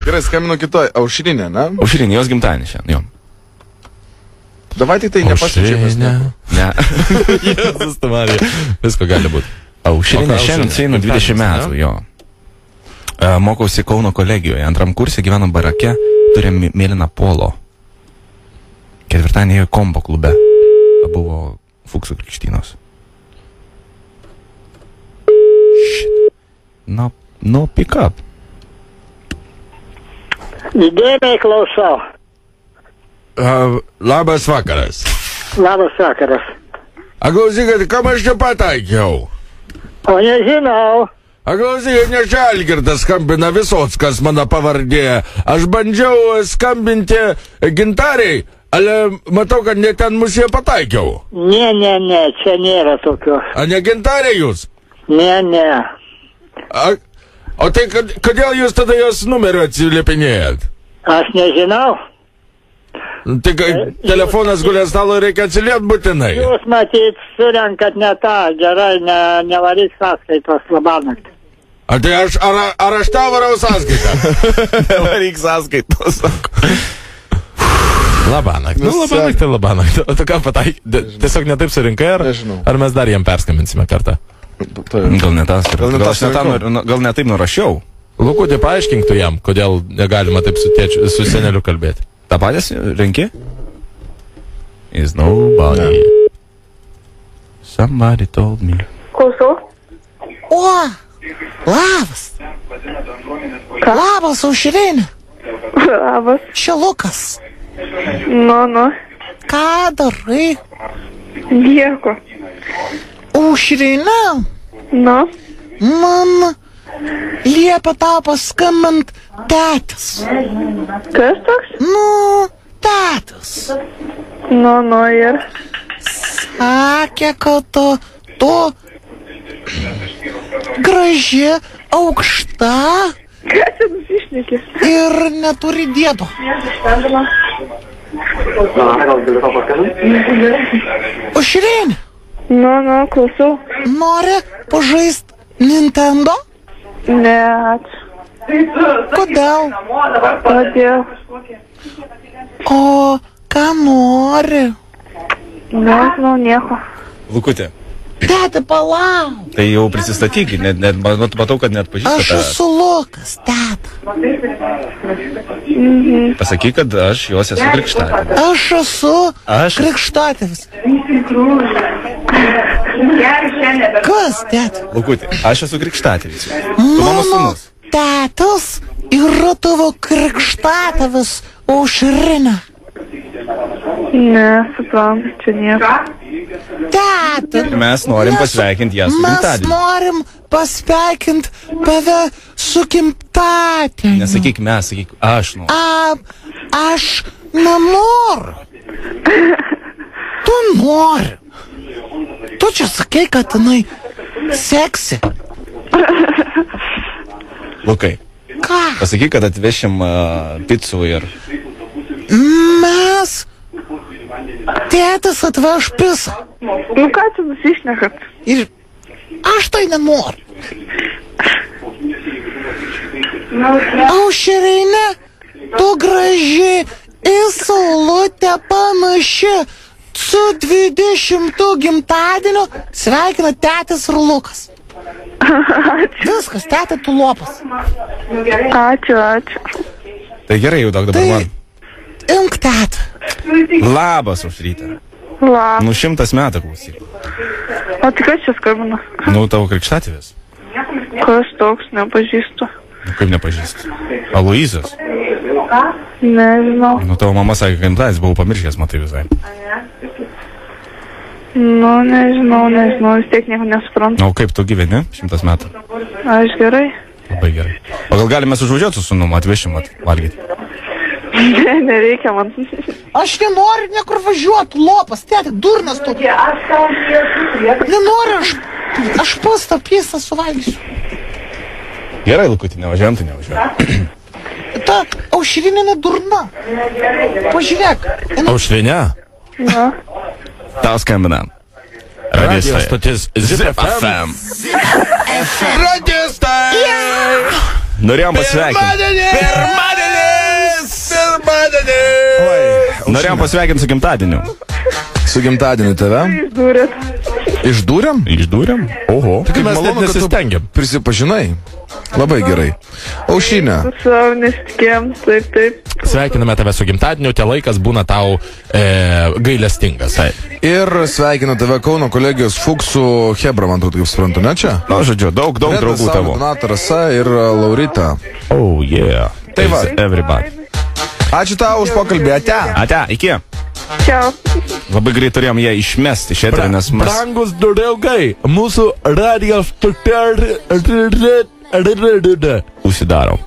Gerai, skambinu kitoj. Aušrinė, ne? Aušrinė, jos gimtadienį šiandien, jo. Davai tik tai nepasičiamės. Ne. Jėzus, tu Marija. Visko gali būti. Aušrinė šiandien sueina 20 metų, jo. Mokausi Kauno kolegijoje. Antram kurse gyvenam barake, turėjom mėlyną polo. Ketvirtadienį ėjo kombo klube. Buvo Fuksų krikštynos. Shit. No, pick up. Įdėmiai klausau. Labas vakaras. Labas vakaras. Klausykit, kam aš čia pataikiau? O nežinau. Klausykit, ne Žalgirdas skambina, Visockas mano pavardė. Aš bandžiau skambinti Gintariai, ale matau, kad ne ten mus jie pataikiau. Ne, čia nėra tokio. A ne Gintarė jūs? Ne. O tai kodėl jūs tada jos numerio atsiliepinėjat? Aš nežinau. Tai telefonas gulė stalo, reikia atsiliepti būtinai. Jūs matyt surenkat ne tą, gerai, nevaryk sąskaitos labanakt. Tai ar aš tau varau sąskaitą? Nevaryk sąskaitos. Labanakt. Labanakt tai labanakt. O tu ką pataikė? Tiesiog netaip surinkai, ar mes dar jiem perskambinsime kartą? Gal ne tas. Gal ne taip nurašiau. Lukutė, paaiškink tu jam, kodėl negalima taip su seneliu kalbėti. Ta patys renki? Is nobody. Somebody told me. Klausau. O, labas. Labas, Aušrinė. Labas. Čia Lukas. Nu. Ką darai? Nieko. Aušrinė. Nu. Man liepia tau paskambint tetis. Kas toks? Tetis. Nu ir. Sakė, kad tu graži, aukšta. Ką čia nusišneki? Ir neturi diedo. Aušrinė. Nu, klausau. Nori pažaist Nintendo? Ne, ačiū. Kodėl? Kodėl? O ką nori? Nežinau, nieko. Lukutė. Tėti, palauk. Tai jau prisistatyk, matau, kad net pažįsta. Aš esu Lukas, tėti. Pasakyk, kad aš jos esu krikštatėvis. Aš esu krikštatėvis. Kas, tėti? Lukutė, aš esu krikštatėvis. Tu mano sūnus. Tėtis yra tavo krikštatėvis, Aušrinė. Ne, suprantu, čia nieko. Tėti. Mes norim pasveikinti ją su gimtadieniu. Mes norim pasveikinti tave su gimtadieniu. Nesakyk mes, sakyk aš noriu. Aš nenoriu. Tu nori. Tu čia sakai, kad jinai seksi. Lukai. Ką? Pasakyk, kad atvešim picų ir... Mes... Tėtis atveš picą. Nu ką čia nusišnekat? Ir aš tai nenoriu. Aušrinė, tu graži, į saulutę panaši. Su 20 gimtadieniu sveikina tėtis ir Lukas. Viskas, tėtė, tu lopas. Ačiū. Tai gerai, jau daug dabar man. Imk, tėtė. Labas, Aušrytė. Labas. 100 metų klausyk. O tai kas čia skambina? Tavo krikštatėvis. Kas toks, nepažįstu. Kaip nepažįstu? Aloyzas. Nežinau. Tavo mama sakė, kad gimtadienis buvau pamiršęs, matai visai. Nu, nežinau, vis tiek nieko nesuprantu. O kaip tu gyveni 100 metų? Aš gerai. Labai gerai. O gal galime sužvažiuoti su sūnum, atvešim valgyti? Ne, nereikia man. Aš nenoriu niekur važiuoti, lopas, tėti, durnas tu. Nenoriu, aš pats tą piesą suvalgysiu. Gerai, Lukutį, nevažiuojam, tai nevažiuojam. Ta Aušrinė durna. Pažiūrėk. Aušrinė? Na. Tau skambina. Radio stotis Zip FM. Radio stotis. Norėjom pasveikinti. Pirmadienį. Norėjom pasveikinti su gimtadieniu. Su gimtadieniu tave? Išdūrėt. Išdūrėm? Išdūrėm? Oho. Tik mes net nesistengiam. Prisipažinai. Labai gerai. Aušinė. Su savo nesitikėjom, taip. Sveikiname tave su gimtadieniu, tie laikas būna tau gailestingas. Ir sveikinu tave Kauno kolegijos Fuksų Hebra, man atrodo, kaip suprantu, ne čia? Na, žodžiu, daug draugų tavo. Donata, Rasa ir Laurita. Oh, yeah. Tai va. Everybody. Ačiū tau už pokalbį, ate. Ate, iki. Čiau. Labai greit turėjom ją išmesti iš eterio, nes mes... Brangus draugai, mūsų radijos Užsidaro.